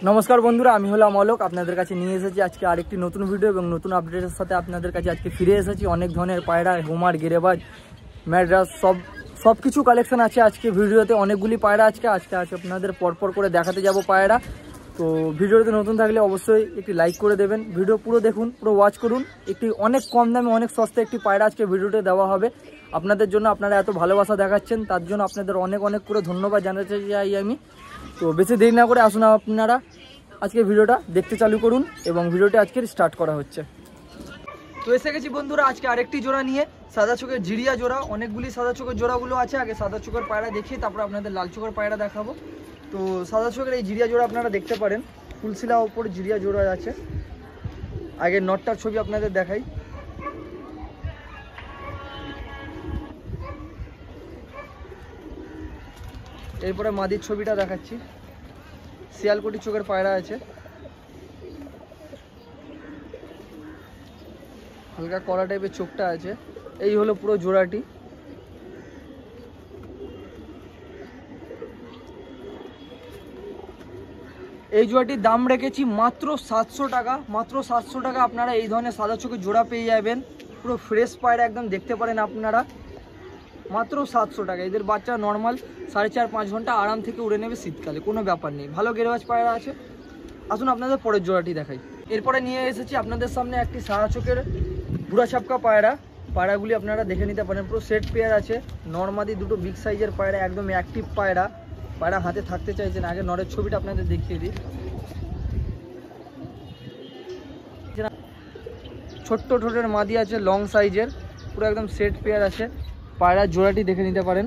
नमस्कार बंधुरा आमी हलाम अलक आपनादेर काछे निये एसेछि आज के आरेकटी नतून भिडियो एबं नतून आपडेटेर साथे आपनादेर काछे आज के फिरे एसेछि अनेक धरनेर पायरा होमार गिरेबाज मैड्रास सब किछु कालेक्शन आछे आज के भिडियोते अनेकगुली पायरा आज के आपनादेर परपर करे देखाते जाबो पायरा। तो भिडियोते नतून थाकले अवश्यई एकटी लाइक करे देबेन, भिडियो पुरो देखुन, पुरो वाच करुन। एकटी अनेक कम दामे अनेक सस्ता एकटी पायरा आज के भिडियोते देওয়া হবে আপনাদের জন্য। আপনারা এত ভালোবাসা দেখাচ্ছেন তার জন্য আপনাদের অনেক অনেক করে ধন্যবাদ জানাতে চাই আমি। তো বেশি দেরি না করে আসুন আপনারা আজকে ভিডিওটা দেখতে চালু করুন এবং ভিডিওটা আজকে স্টার্ট করা হচ্ছে। তো এসে গেছি বন্ধুরা আজকে আরেকটি জোড়া নিয়ে, সাদা চোখের জিরিয়া জোড়া। অনেকগুলি সাদা চোখের জোড়াগুলো আছে, আগে সাদা চোখের পায়রা দেখিয়ে তারপর আপনাদের লাল চোখের পায়রা দেখাবো। তো সাদা চোখের এই জিরিয়া জোড়া আপনারা দেখতে পারেন, ফুলশিলা ওপর জিরিয়া জোড়া আছে। আগে নটটার ছবি আপনাদের দেখাই। এরপরে মাদির ছবিটা দেখাচ্ছি। শিয়ালকুটি চোখের পায়রা আছে, হালকা কলা টাইপের চোখটা আছে। এই হলো পুরো জোড়াটি। এই জোড়াটির দাম রেখেছি মাত্র 700 টাকা। মাত্র 700 টাকা আপনারা এই ধরনের সাদা চোখের জোড়া পেয়ে যাবেন। পুরো ফ্রেশ পায়রা একদম দেখতে পারেন আপনারা, মাত্র 700 টাকা। এদের বাচ্চা নর্মাল 4.5-5 ঘন্টা আরাম থেকে উড়ে নেবে শীতকালে, কোনো ব্যাপার নেই। ভালো গেরবাজ পায়রা আছে। আসুন আপনাদের পরের জোড়াটি দেখাই। এরপরে নিয়ে এসেছি আপনাদের সামনে একটি সাদা চোখের বুড়া ছাপকা পায়রা। পায়রাগুলি আপনারা দেখে নিতে পারেন, পুরো সেট পেয়ার আছে। নর্মাদি দুটো বিগ সাইজের পায়রা, একদম অ্যাক্টিভ পায়রা। পায়রা হাতে থাকতে চাইছেন। আগে নরের ছবিটা আপনাদের দেখিয়ে দিই। ছোট্ট ঠোঁটের মাদি আছে, লং সাইজের, পুরো একদম সেট পেয়ার আছে। পায়রার জোড়াটি দেখে নিতে পারেন।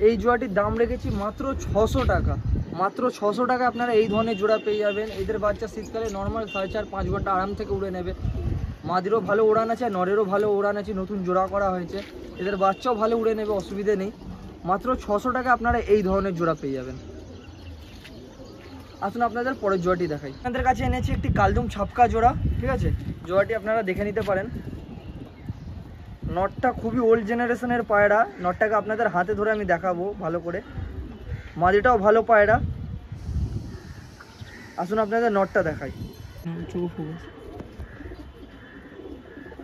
এই জোড়াটির দাম রেখেছি মাত্র 600 টাকা। মাত্র 600 টাকা আপনারা এই ধরনের জোড়া পেয়ে যাবেন। এদের বাচ্চা শীতকালে নর্মাল 4.5-5 ঘন্টা আরাম থেকে উড়ে নেবে। মাদিরও ভালো উড়ান আছে, নরেরও ভালো উড়ান আছে। নতুন জোড়া করা হয়েছে, এদের বাচ্চাও ভালো উড়ে নেবে, অসুবিধে নেই। মাত্র 600 টাকা আপনারা এই ধরনের জোড়া পেয়ে যাবেন। আসুন আপনাদের পরের জোড়াটি দেখাই। আপনাদের কাছে এনেছি একটি কালদুম ছাপকা জোড়া, ঠিক আছে। জোড়াটি আপনারা দেখে নিতে পারেন। নটটা খুবই ওল্ড জেনারেশনের পায়রা। নটটাকে আপনাদের হাতে ধরে আমি দেখাবো ভালো করে। মাদিটাও ভালো পায়রা। আসুন আপনাদের নটটা দেখাই।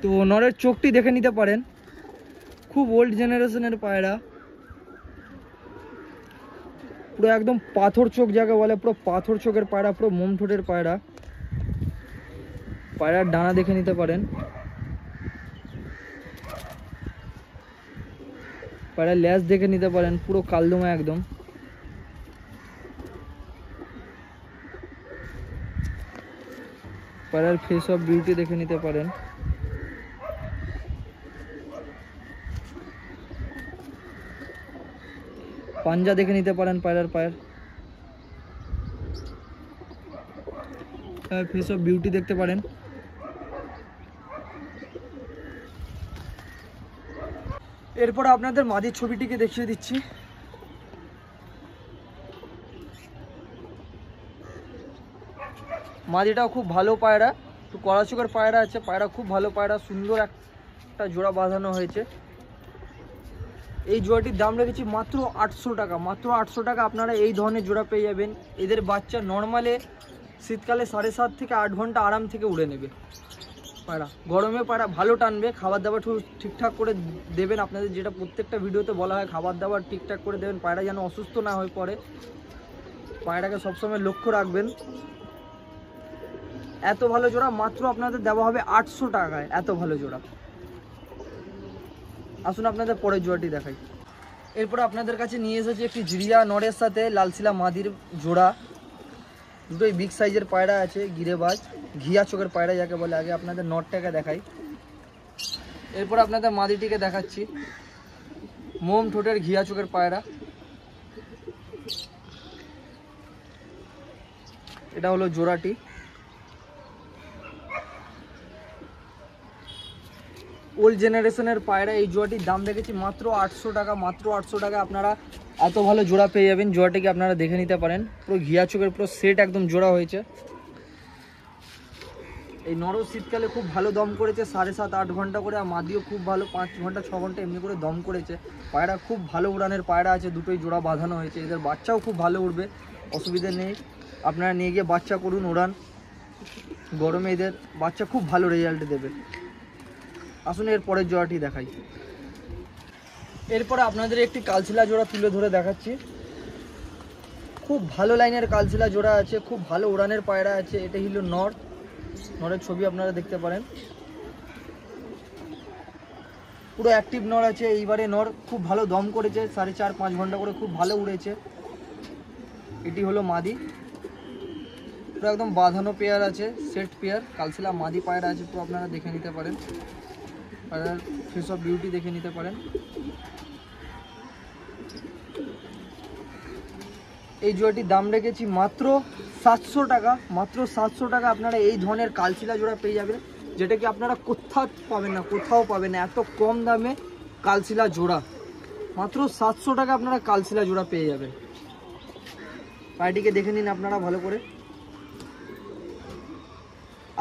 তো নরের চোখটি দেখে নিতে পারেন, খুব ওল্ড জেনারেশনের পায়রা। পুরো একদম পাথর চোখ যাকে বলে, পুরো পাথর চোখের পায়রা, পুরো মোম ঠোঁটের পায়রা। পায়রার ডানা দেখে নিতে পারেন। পায়রার ল্যাজ দেখে নিতে পারেন, পুরো কালদমা একদম। পায়রার ফেস অফ বিউটি দেখে নিতে পারেন। পাঞ্জা দেখে নিতে পারেন পায়রার পায়ের। ফেস অফ বিউটি দেখতে পারেন। এরপর আপনাদের মাদির ছবিটিকে দেখিয়ে দিচ্ছি। মাদিটাও খুব ভালো পায়রা, একটু কড়া চোখের পায়রা আছে। পায়রা খুব ভালো পায়রা, সুন্দর একটা জোড়া বাঁধানো হয়েছে। এই জোড়াটির দাম রেখেছি মাত্র 800 টাকা। মাত্র 800 টাকা আপনারা এই ধরনের জোড়া পেয়ে যাবেন। এদের বাচ্চা নর্মালে শীতকালে 7.5 থেকে 8 ঘন্টা আরাম থেকে উড়ে নেবে পায়রা। গরমে পায়রা ভালো টানবে। খাবার দাবার ঠিকঠাক করে দেবেন। আপনাদের যেটা প্রত্যেকটা ভিডিওতে বলা হয়, খাবার দাবার ঠিকঠাক করে দেবেন, পায়রা যেন অসুস্থ না হয়ে পড়ে। পায়রাকে সবসময় লক্ষ্য রাখবেন। এত ভালো জোড়া মাত্র আপনাদের দেওয়া হবে 800 টাকায়, এত ভালো জোড়া। আসুন আপনাদের পরের জোড়াটি দেখাই। এরপরে আপনাদের কাছে নিয়ে এসেছি একটি জিরিয়া নরের সাথে লালশিলা মাদির জোড়া। দুটোই বিগ সাইজের পায়রা আছে, গিরেবাজ, ঘিয়া চোখের পায়রা যাকে বলে। আগে আপনাদের নটটাকে দেখাই, এরপর আপনাদের মাদিটিকে দেখাচ্ছি। মোম ঠোঁটের ঘিয়া চোখের পায়রা। এটা হলো জোড়াটি। ওল্ড জেনারেশনের পায়রা। এই জোড়াটির দাম রেখেছি মাত্র 800 টাকা। মাত্র 800 টাকা আপনারা এত ভালো জোড়া পেয়ে যাবেন। জোড়াটিকে আপনারা দেখে নিতে পারেন, পুরো ঘিয়া চোখের পুরো সেট একদম জোড়া হয়েছে। এই নরও শীতকালে খুব ভালো দম করেছে, 7.5-8 ঘন্টা করে, আর মাদিও খুব ভালো 5 ঘন্টা 6 ঘন্টা এমনি করে দম করেছে। পায়রা খুব ভালো উড়ানের পায়রা আছে, দুটোই জোড়া বাঁধানো হয়েছে। এদের বাচ্চাও খুব ভালো উড়বে, অসুবিধা নেই। আপনারা নিয়ে গিয়ে বাচ্চা করুন, ওড়ান, গরমে এদের বাচ্চা খুব ভালো রেজাল্ট দেবে। আসুন এর পরের জোড়াটি দেখাই। এরপরে আপনাদের একটি কালশিলা জোড়া তুলে ধরে দেখাচ্ছি। খুব ভালো লাইনের কালশিলা জোড়া আছে, খুব ভালো উড়ানের পায়রা আছে। এটা হলো নরের ছবি আপনারা দেখতে পারেন, পুরো অ্যাক্টিভ নর আছে। এইবারে নর খুব ভালো দম করেছে, 4.5-5 ঘন্টা করে খুব ভালো উড়েছে। এটি হলো মাদি, পুরো একদম বাঁধানো পেয়ার আছে, সেট পেয়ার কালশিলা মাদি পায়রা আছে। পুরো আপনারা দেখে নিতে পারেন, পায়রার ফেস অফ বিউটি দেখে নিতে পারেন। এই জোড়াটির দাম রেখেছি মাত্র 700 টাকা। মাত্র 700 টাকা আপনারা এই ধরনের কালশিলা জোড়া পেয়ে যাবেন, যেটা কি আপনারা কোথাও পাবেন না, কোথাও পাবেন না। এত কম দামে কালশিলা জোড়া, মাত্র 700 টাকা আপনারা কালশিলা জোড়া পেয়ে যাবেন। পায়রাটিকে দেখে নিন আপনারা ভালো করে।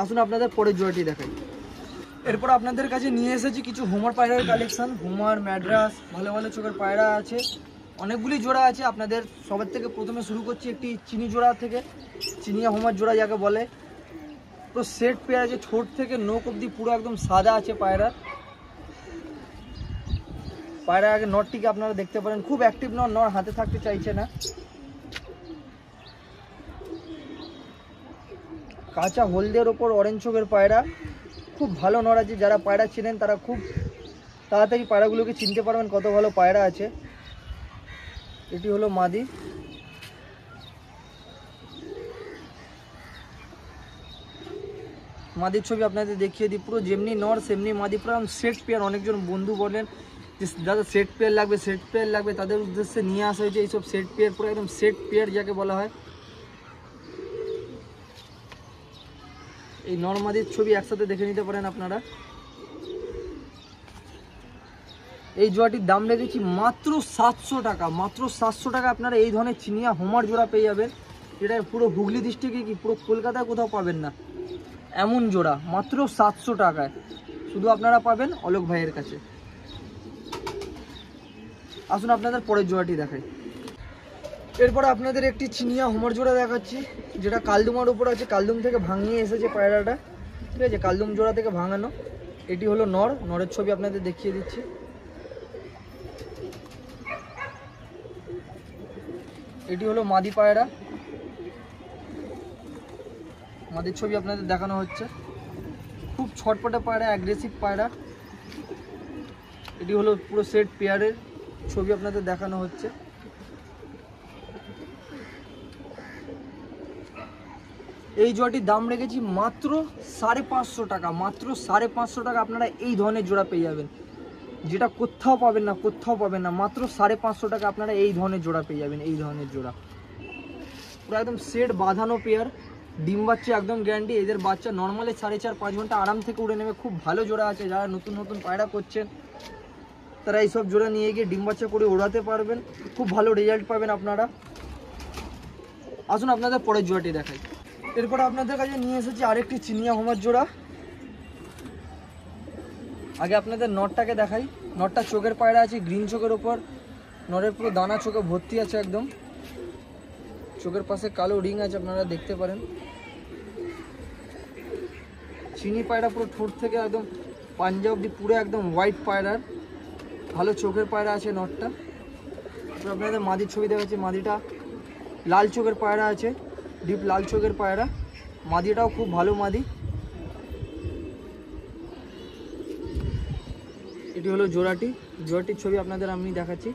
আসুন আপনাদের পরের জোড়াটি দেখাই। এরপর আপনাদের কাছে নিয়ে এসেছি কিছু হোমার পায়রার কালেকশন। হোমার, ম্যাড্রাস, ভালো ভালো চোখের পায়রা আছে, অনেকগুলি জোড়া আছে। আপনাদের সবার থেকে প্রথমে শুরু করছি একটি চিনি জোড়া থেকে। চিনিয়া হোমার জোড়া যাকে বলে, পুরো সেট পেয়ার আছে, ঠোঁট থেকে নোক অব্দি পুরো একদম সাদা আছে পায়রা। আগে নটটিকে আপনারা দেখতে পারেন, খুব অ্যাক্টিভ নর হাতে থাকতে চাইছে না। কাঁচা হলদের ওপর অরেঞ্জ চোখের পায়রা, খুব ভালো নর আছে। যারা পায়রা চিনেন তারা খুব তাড়াতাড়ি পায়রাগুলোকে চিনতে পারবেন কত ভালো পায়রা আছে। এটি হলো মাদি, মাদির ছবি আপনাদের দেখিয়ে দিই। পুরো যেমনি নর সেমনি মাদি, পুরো সেট পেয়ার। অনেকজন বন্ধু বলেন যে দাদা সেট পেয়ার লাগবে, তাদের উদ্দেশ্যে নিয়ে আসা হয়েছে এইসব সেট পেয়ার। পুরো একদম সেট পেয়ার যাকে বলা হয়। এই নর মাদির ছবি একসাথে দেখে নিতে পারেন আপনারা। এই জোড়াটির দাম রেখেছি মাত্র 700 টাকা। মাত্র 700 টাকা আপনারা এই ধরনের চিনিয়া হোমার জোড়া পেয়ে যাবেন, যেটা পুরো হুগলি ডিস্ট্রিক্টে কি পুরো কলকাতায় কোথাও পাবেন না এমন জোড়া। মাত্র 700 টাকায় শুধু আপনারা পাবেন অলোক ভাইয়ের কাছে। আসুন আপনাদের পরের জোড়াটি দেখাই। এরপর আপনাদের একটি চিনিয়া হোমার জোড়া দেখাচ্ছি, যেটা কালদুমার উপর আছে। কালদুম থেকে ভাঙিয়ে এসেছে পায়রাটা, ঠিক আছে, কালদুম জোড়া থেকে ভাঙানো। এটি হলো নরের ছবি আপনাদের দেখিয়ে দিচ্ছি। এটি হলো মাদি পায়রা, মাদির ছবি আপনাদের দেখানো হচ্ছে। খুব ছটপটে পায়রা, অ্যাগ্রেসিভ পায়রা। এটি হলো পুরো সেট পেয়ারের ছবি আপনাদের দেখানো হচ্ছে। এই জোড়াটির দাম রেখেছি মাত্র 550 টাকা। মাত্র 550 টাকা আপনারা এই ধরনের জোড়া পেয়ে যাবেন, যেটা কোথাও পাবেন না। মাত্র 550 টাকা আপনারা এই ধরনের জোড়া পেয়ে যাবেন। এই ধরনের জোড়া পুরো একদম সেট বাঁধানো পেয়ার, ডিম বাচ্চা একদম গ্যারান্টি। এদের বাচ্চা নর্মালি 4.5-5 ঘন্টা আরাম থেকে উড়ে নেবে। খুব ভালো জোড়া আছে। যারা নতুন পায়রা করছেন তারা এইসব জোড়া নিয়ে গিয়ে ডিম বাচ্চা করে ওড়াতে পারবেন, খুব ভালো রেজাল্ট পাবেন আপনারা। আসুন আপনাদের পরের জোড়াটি দেখাই। এরপর আপনাদের কাছে নিয়ে এসেছি আরেকটি চিনিয়া হোমার জোড়া। আগে আপনাদের নটটাকে দেখাই। নটটা চোখের পায়রা আছে, গ্রিন চোখের ওপর। নরের পুরো দানা চোখে ভর্তি আছে একদম, চোখের পাশে কালো রিং আছে, আপনারা দেখতে পারেন। চিনি পায়রা, পুরো ঠোঁট থেকে একদম পাঞ্জা অব্দি পুরো একদম হোয়াইট পায়রার, ভালো চোখের পায়রা আছে নটটা। আপনাদের মাদির ছবি দেখাচ্ছি। মাদিটা লাল চোখের পায়রা আছে, ডিপ লাল চোখের পায়রা। মাদিটাও খুব ভালো মাদি। এটি হলো জোড়াটির ছবি আপনাদের আমি দেখাচ্ছি।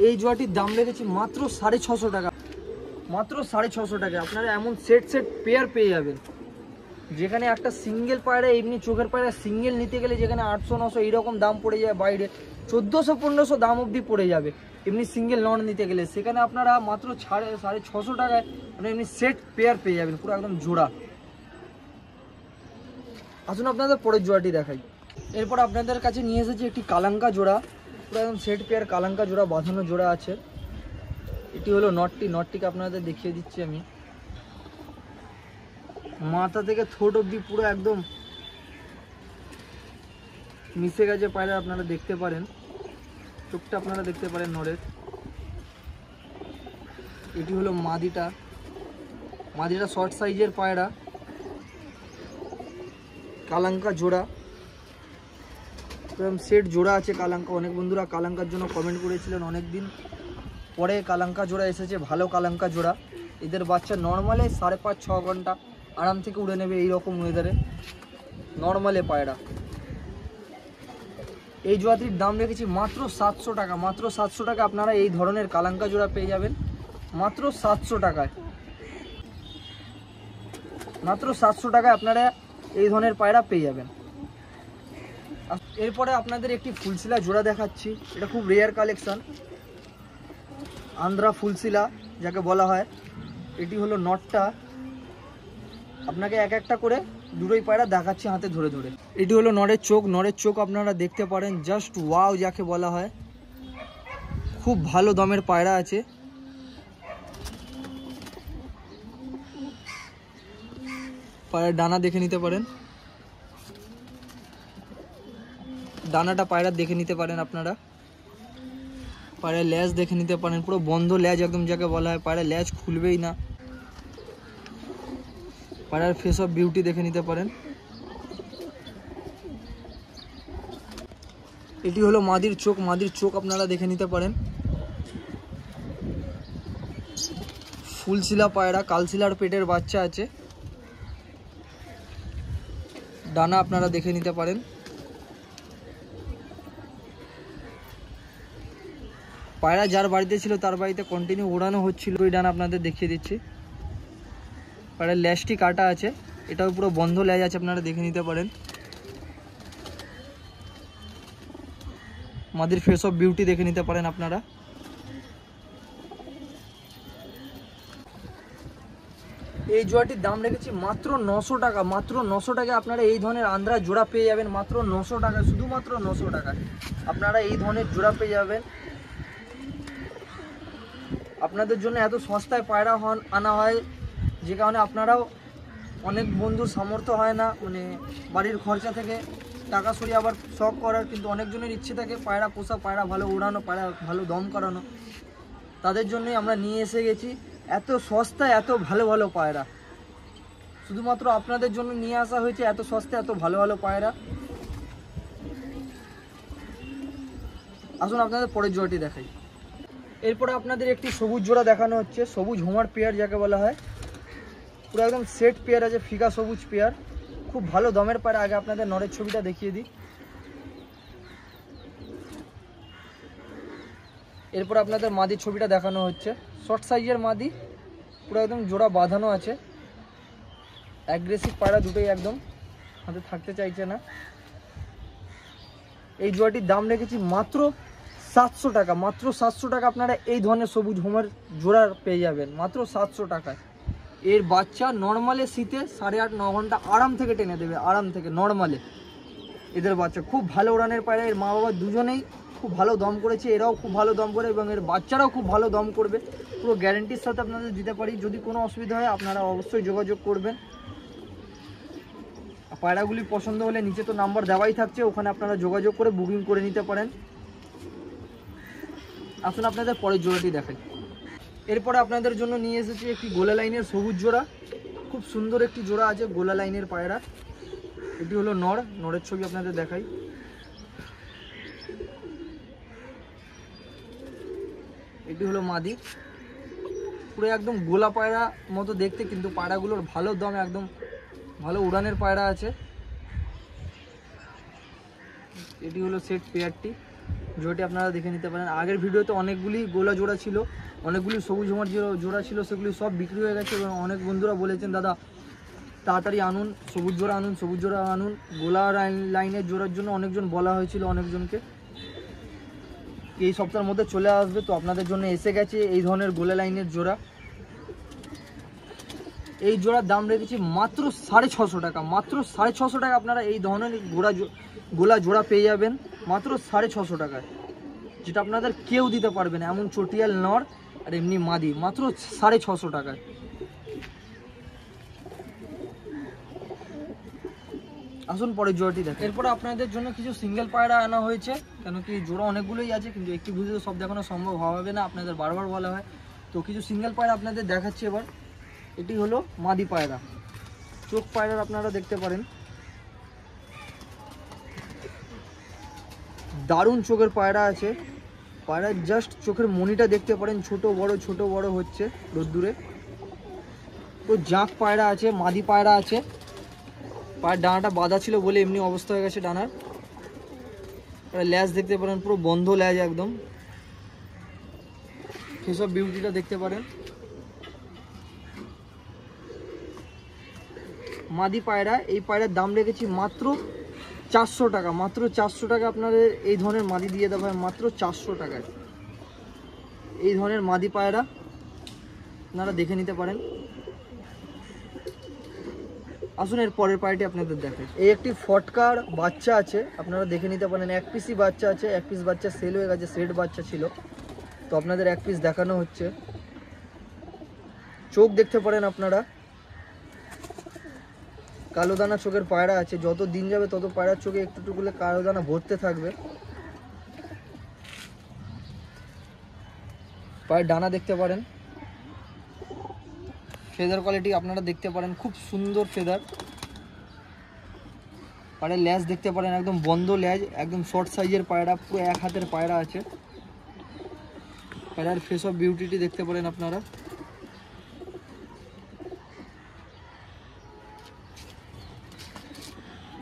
এই জোড়াটির দাম রেখেছি মাত্র 650 টাকা। মাত্র 650 টাকা আপনারা এমন সেট পেয়ার পেয়ে যাবেন, যেখানে একটা সিঙ্গেল পায়রা, এমনি চোখের পায়রা সিঙ্গেল নিতে গেলে যেখানে 800-900 এইরকম দাম পড়ে যায়, বাইরে 1400-1500 দাম অবধি পড়ে যাবে এমনি সিঙ্গেল নন নিতে গেলে। সেখানে আপনারা মাত্র 650 টাকায় আপনারা এমনি সেট পেয়ার পেয়ে যাবেন, পুরো একদম জোড়া। আসুন আপনাদের পরের জোড়াটি দেখাই। এরপর আপনাদের কাছে নিয়ে এসেছি একটি কালাঙ্কা জোড়া, পুরো একদম সেট পেয়ার কালাঙ্কা জোড়া, বাঁধানো জোড়া আছে। এটি হলো নটটিকে আপনাদের দেখিয়ে দিচ্ছি আমি। মাথা থেকে ঠোঁট অবধি পুরো একদম মিশে গেছে পায়রা, আপনারা দেখতে পারেন, চোখটা আপনারা দেখতে পারেন নরের। এটি হলো মাদিটা, মাদিটা শর্ট সাইজের পায়রা, কালাঙ্কা জোড়া, এরকম সেট জোড়া আছে কালাঙ্কা। অনেক বন্ধুরা কালাঙ্কার জন্য কমেন্ট করেছিলেন, অনেক দিন পরে কালাঙ্কা জোড়া এসেছে, ভালো কালাঙ্কা জোড়া। এদের বাচ্চা নর্মালে 5.5-6 ঘন্টা আরাম থেকে উড়ে নেবে এই রকম ওয়েদারে, নর্মালে পায়রা। এই জোড়াটির দাম রেখেছি মাত্র 700 টাকা, মাত্র 700 টাকা আপনারা এই ধরনের কালাঙ্কা জোড়া পেয়ে যাবেন, মাত্র 700 টাকায়। মাত্র 700 টাকায় আপনারা এই ধরনের পায়রা পেয়ে যাবেন। এরপরে আপনাদের একটি ফুলশিলা জোড়া দেখাচ্ছি, এটা খুব রেয়ার কালেকশন, আন্ধ্রা ফুলশিলা যাকে বলা হয়। এটি হলো নটটা, আপনাকে এক একটা করে দুটোই পায়রা দেখাচ্ছি হাতে ধরে ধরে। এটি হলো নরের চোখ, নরের চোখ আপনারা দেখতে পারেন, জাস্ট ওয়াও যাকে বলা হয়, খুব ভালো দমের পায়রা আছে। পায়রার ডানা দেখে নিতে পারেন, ডানাটা পায়রা দেখে নিতে পারেন আপনারা। পায়রার ল্যাজ দেখে নিতে পারেন, পুরো বন্ধ ল্যাজ একদম যাকে বলা হয়, পায়রার ল্যাজ খুলবেই না। পায়রার ফেস অফ বিউটি দেখে নিতে পারেন। এটি হলো মাদির চোখ, মাদির চোখ আপনারা দেখে নিতে পারেন। ফুলশিলা পায়রা, কালশিলার পেটের বাচ্চা আছে। ডানা আপনারা দেখে নিতে পারেন। পায়রা যার বাড়িতে ছিল তার বাড়িতে কন্টিনিউ ওড়ানো হচ্ছিল, ওই ডানা আপনাদের দেখিয়ে দিচ্ছি। পায়রার ল্যাজটি কাটা আছে, এটাও পুরো বন্ধ ল্যাজ আছে, আপনারা দেখে নিতে পারেন। মাদির ফেস অফ বিউটি দেখে নিতে পারেন আপনারা। এই জোড়াটির দাম রেখেছি মাত্র 900 টাকা, মাত্র 900 টাকায় আপনারা এই ধরনের আন্ধ্রা জোড়া পেয়ে যাবেন, মাত্র 900 টাকা, শুধুমাত্র 900 টাকায় আপনারা এই ধরনের জোড়া পেয়ে যাবেন। আপনাদের জন্য এত সস্তায় পায়রা আনা হয়, যে কারণে আপনারাও, অনেক বন্ধুর সামর্থ্য হয় না মানে বাড়ির খরচা থেকে টাকা সরিয়ে আবার শখ করার, কিন্তু অনেকজনের ইচ্ছে থাকে পায়রা পোষা, পায়রা ভালো উড়ানো, পায়রা ভালো দম করানো। তাদের জন্যই আমরা নিয়ে এসে গেছি এত সস্তায় এত ভালো ভালো পায়রা, শুধুমাত্র আপনাদের জন্য নিয়ে আসা হয়েছে এত সস্তায় এত ভালো ভালো পায়রা। আসুন আপনাদের পরের জোড়াটি দেখাই। এরপরে আপনাদের একটি সবুজ জোড়া দেখানো হচ্ছে, সবুজ হোমার পেয়ার যাকে বলা হয়, পুরো একদম সেট পেয়ার আছে, ফিকা সবুজ পেয়ার, খুব ভালো দমের পায়রা। আগে আপনাদের নরের ছবিটা দেখিয়ে দিই। এরপর আপনাদের মাদির ছবিটা দেখানো হচ্ছে, শর্ট সাইজের মাদি, পুরো একদম জোড়া বাঁধানো আছে, অ্যাগ্রেসিভ পায়রা দুটোই, একদম হাতে থাকতে চাইছে না। এই জোড়াটির দাম রেখেছি মাত্র 700 টাকা, মাত্র 700 টাকা আপনারা এই ধরনের সবুজ হোমার জোড়া পেয়ে যাবেন, মাত্র 700 টাকায়। এর বাচ্চা নর্মালে শীতে 8.5-9 ঘন্টা আরাম থেকে টেনে দেবে, আরাম থেকে নর্মালে। এদের বাচ্চা খুব ভালো উড়ানের পায়রা, এর মা বাবা দুজনেই খুব ভালো দম করেছে, এরাও খুব ভালো দম করে এবং এর বাচ্চারাও খুব ভালো দম করবে, পুরো গ্যারেন্টির সাথে আপনাদের দিতে পারি। যদি কোনো অসুবিধা হয় আপনারা অবশ্যই যোগাযোগ করবেন। পায়রাগুলি পছন্দ হলে নিচে তো নাম্বার দেওয়াই থাকছে, ওখানে আপনারা যোগাযোগ করে বুকিং করে নিতে পারেন। আসুন আপনাদের পরের জোড়াটি দেখাই। এরপরে আপনাদের জন্য নিয়ে এসেছি একটি গোলা লাইনের সবুজ জোড়া, খুব সুন্দর একটি জোড়া আছে গোলা লাইনের পায়রা। এটি হলো নর, নরের ছবি আপনাদের দেখাই। এটি হলো মাদি, পুরো একদম গোলা পায়রা মতো দেখতে, কিন্তু পায়রাগুলোর ভালো দম, একদম ভালো উড়ানের পায়রা আছে। এটি হলো সেট পেয়ারটি, জোড়াটি আপনারা দেখে নিতে পারেন। আগের ভিডিওতে অনেকগুলি গোলা জোড়া ছিল, অনেকগুলি সবুজ হোমার জোড়া ছিল, সেগুলি সব বিক্রি হয়ে গেছে এবং অনেক বন্ধুরা বলেছেন দাদা তাড়াতাড়ি আনুন, সবুজ জোড়া আনুন, সবুজ জোড়া আনুন। গোলা লাইনের জোড়ার জন্য অনেকজন বলা হয়েছিল, অনেকজনকে এই সপ্তাহের মধ্যে চলে আসবে, তো আপনাদের জন্য এসে গেছে এই ধরনের গোলা লাইনের জোড়া। এই জোড়ার দাম রেখেছি মাত্র 650 টাকা, মাত্র 650 টাকা আপনারা এই ধরনের গোলা জোড়া পেয়ে যাবেন মাত্র 650 টাকায়, যেটা আপনাদের কেউ দিতে পারবে না, এমন চটিয়াল নর আর এমনি মাদি, মাত্র 650 টাকায়। আসুন পরের জোড়াটি দেখেন। এরপরে আপনাদের জন্য কিছু সিঙ্গেল পায়রা আনা হয়েছে, কেন কি জোড়া অনেকগুলোই আছে, কিন্তু একটি ভিডিও সব দেখানো সম্ভব হবে না, আপনাদের বারবার বলা হয়। তো কিছু সিঙ্গেল পায়রা আপনাদের দেখাচ্ছি এবার। এটি হলো মাদি পায়রা, চোখ পায়রার আপনারা দেখতে পারেন, দারুণ চোখের পায়রা আছে। পায়রার জাস্ট চোখের মনিটা দেখতে পারেন, ছোট বড় হচ্ছে রোদ্দুরে। তো জাঁক পায়রা আছে, মাদি পায়রা আছে। পায়ের ডানাটা বাঁধা ছিল বলে এমনি অবস্থা হয়ে গেছে ডানার। ল্যাজ দেখতে পারেন, পুরো বন্ধ ল্যাজ একদম। সেসব বিউটিটা দেখতে পারেন। মাদি পায়রা, এই পায়রার দাম রেখেছি মাত্র 400 টাকা। মাত্র 400 টাকা আপনাদের এই ধরনের মাদি দিয়ে দেওয়া হয়, মাত্র 400 টাকায়। এই ধরনের মাদি পায়রা আপনারা দেখে নিতে পারেন। আসুন এর পরের পায়রাটি আপনাদের দেখাই। এই একটি ফটকার বাচ্চা আছে, আপনারা দেখে নিতে পারেন। এক পিসই বাচ্চা আছে, এক পিস বাচ্চা সেল হয়ে গেছে, সেট বাচ্চা ছিল, তো আপনাদের এক পিস দেখানো হচ্ছে। চোখ দেখতে পারেন আপনারা, কালো দানা চোখের পায়রা আছে। যত দিন যাবে তত পায়রার চোখে একটু একটু করে কালো দানা ভরতে থাকবে। পায়ের ডানা দেখতে পারেন, ফেদার কোয়ালিটি আপনারা দেখতে পারেন, খুব সুন্দর ফেদার। পায়ের ল্যাজ দেখতে পারেন, একদম বন্ধ ল্যাজ, একদম শর্ট সাইজের পায়রা, পুরো এক হাতের পায়রা আছে। পায়রার ফেস অফ বিউটিটি দেখতে পারেন আপনারা।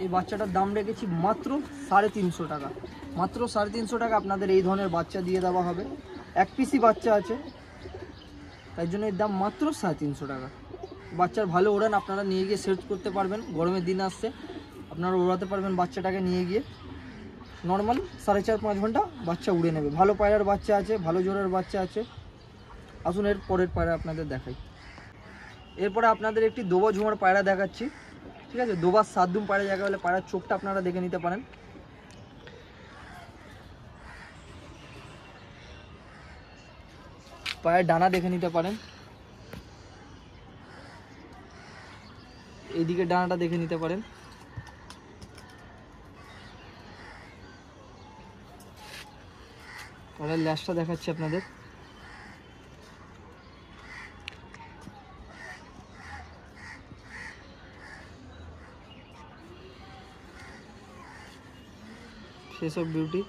এই বাচ্চাটার দাম রেখেছি মাত্র 350 টাকা। মাত্র 350 টাকা আপনাদের এই ধরনের বাচ্চা দিয়ে দেওয়া হবে। এক পিসই বাচ্চা আছে, তাই জন্য এর দাম মাত্র 350 টাকা। বাচ্চার ভালো ওড়ান, আপনারা নিয়ে গিয়ে সেট করতে পারবেন। গরমের দিন আসছে, আপনারা ওড়াতে পারবেন বাচ্চাটাকে নিয়ে গিয়ে। নর্মাল 4.5-5 ঘন্টা বাচ্চা উড়ে নেবে। ভালো পায়রার বাচ্চা আছে, ভালো জোরের বাচ্চা আছে। আসুন এর পরের পায়রা আপনাদের দেখাই। এরপরে আপনাদের একটি দোবা ঝুমার পায়রা দেখাচ্ছি, ঠিক আছে। দোবার সাতদুম পায়রা জায়গা বলে। পায়রার চোখটা আপনারা দেখে নিতে পারেন। পায়ের ডানা দেখে নিতে পারেন, এইদিকে ডানাটা দেখে নিতে পারেন। পায়ের ল্যাজটা দেখাচ্ছি আপনাদের। Face of beauty.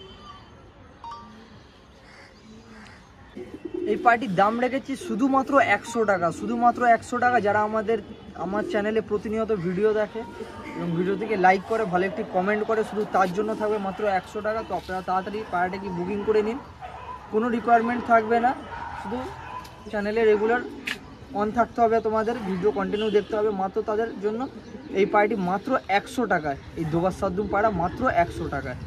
এই পায়রাটির দাম রেখেছি শুধুমাত্র 100 টাকা। শুধুমাত্র 100 টাকা। যারা আমার চ্যানেলে প্রতিনিয়ত ভিডিও দেখে এবং ভিডিও থেকে লাইক করে, ভালো একটি কমেন্ট করে, শুধু তার জন্য থাকবে মাত্র 100 টাকা। তো আপনারা তাড়াতাড়ি পায়রাটাকে বুকিং করে নিন, কোনো রিকোয়ারমেন্ট থাকবে না, শুধু চ্যানেলে রেগুলার অন থাকতে হবে, তোমাদের ভিডিও কন্টিনিউ দেখতে হবে। মাত্র তাদের জন্য এই পায়রাটি মাত্র 100 টাকায়। এই দোবার সাতদুম পায়রা মাত্র 100 টাকায়।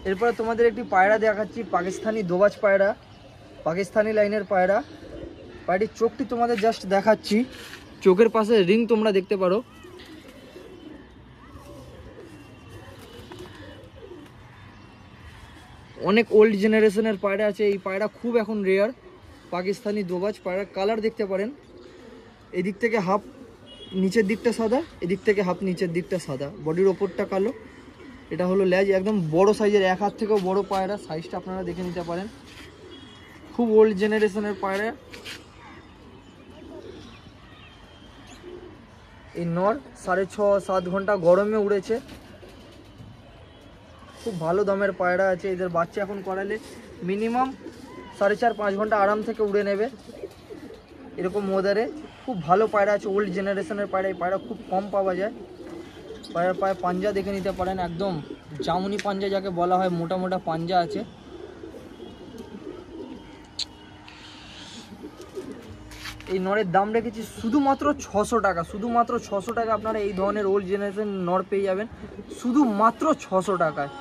এরপরে তোমাদের একটি পায়রা দেখাচ্ছি, পাকিস্তানি দোবাজ পায়রা, পাকিস্তানি লাইনের পায়রা। পায়রাটির চোখটি তোমাদের জাস্ট দেখাচ্ছি, চোখের পাশে রিং তোমরা দেখতে পারো। অনেক ওল্ড জেনারেশনের পায়রা আছে। এই পায়রা খুব এখন রেয়ার। পাকিস্তানি দোবাজ পায়রা। কালার দেখতে পারেন, এদিক থেকে হাফ নিচের দিকটা সাদা, এদিক থেকে হাফ নিচের দিকটা সাদা, বডির ওপরটা কালো। এটা হলো ল্যাজ, একদম বড় সাইজের, এক হাত থেকেও বড় পায়রা। সাইজটা আপনারা দেখে নিতে পারেন, খুব ওল্ড জেনারেশনের পায়রা। এই নর 6.5-7 ঘন্টা গরমে উড়েছে। খুব ভালো দামের পায়রা আছে। এদের বাচ্চা এখন করালে মিনিমাম 4.5-5 ঘন্টা আরাম থেকে উড়ে নেবে, এরকম ওয়েদারে। খুব ভালো পায়রা আছে, ওল্ড জেনারেশনের পায়রা। এই পায়রা খুব কম পাওয়া যায়। পায়রার পায়ে পাঞ্জা দেখে নিতে পারেন, একদম জামুনি পাঞ্জা যাকে বলা হয়, মোটা মোটা পাঞ্জা আছে। এই নরের দাম রেখেছি শুধুমাত্র 600 টাকা। শুধুমাত্র 600 টাকা আপনারা এই ধরনের ওল্ড জেনারেশন নর পেয়ে যাবেন, শুধুমাত্র 600 টাকায়।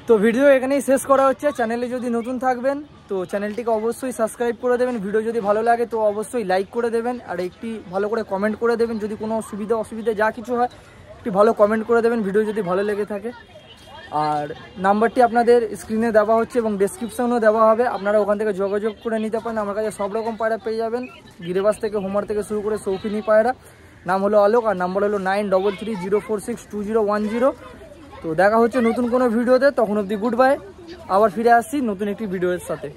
তো ভিডিও এখানেই শেষ করা হচ্ছে। চ্যানেলে যদি নতুন থাকবেন তো চ্যানেলটিকে অবশ্যই সাবস্ক্রাইব করে দেবেন। ভিডিও যদি ভালো লাগে তো অবশ্যই লাইক করে দেবেন, আর একটি ভালো করে কমেন্ট করে দেবেন। যদি কোনো অসুবিধা যা কিছু হয় একটি ভালো কমেন্ট করে দেবেন ভিডিও যদি ভালো লেগে থাকে। আর নাম্বারটি আপনাদের স্ক্রিনে দেওয়া হচ্ছে এবং ডেসক্রিপশনেও দেওয়া হবে, আপনারা ওখান থেকে যোগাযোগ করে নিতে পারেন। আমার কাছে সব রকম পায়রা পেয়ে যাবেন, গিরিবাজ থেকে হোমার থেকে শুরু করে শৌখিনী পায়রা। নাম হলো অলোক আর নাম্বার হলো 9330462010। তো দেখা হচ্ছে নতুন কোনো ভিডিওতে, তখন অবধি গুড বাই। আবার ফিরে আসছি নতুন একটি ভিডিওর সাথে।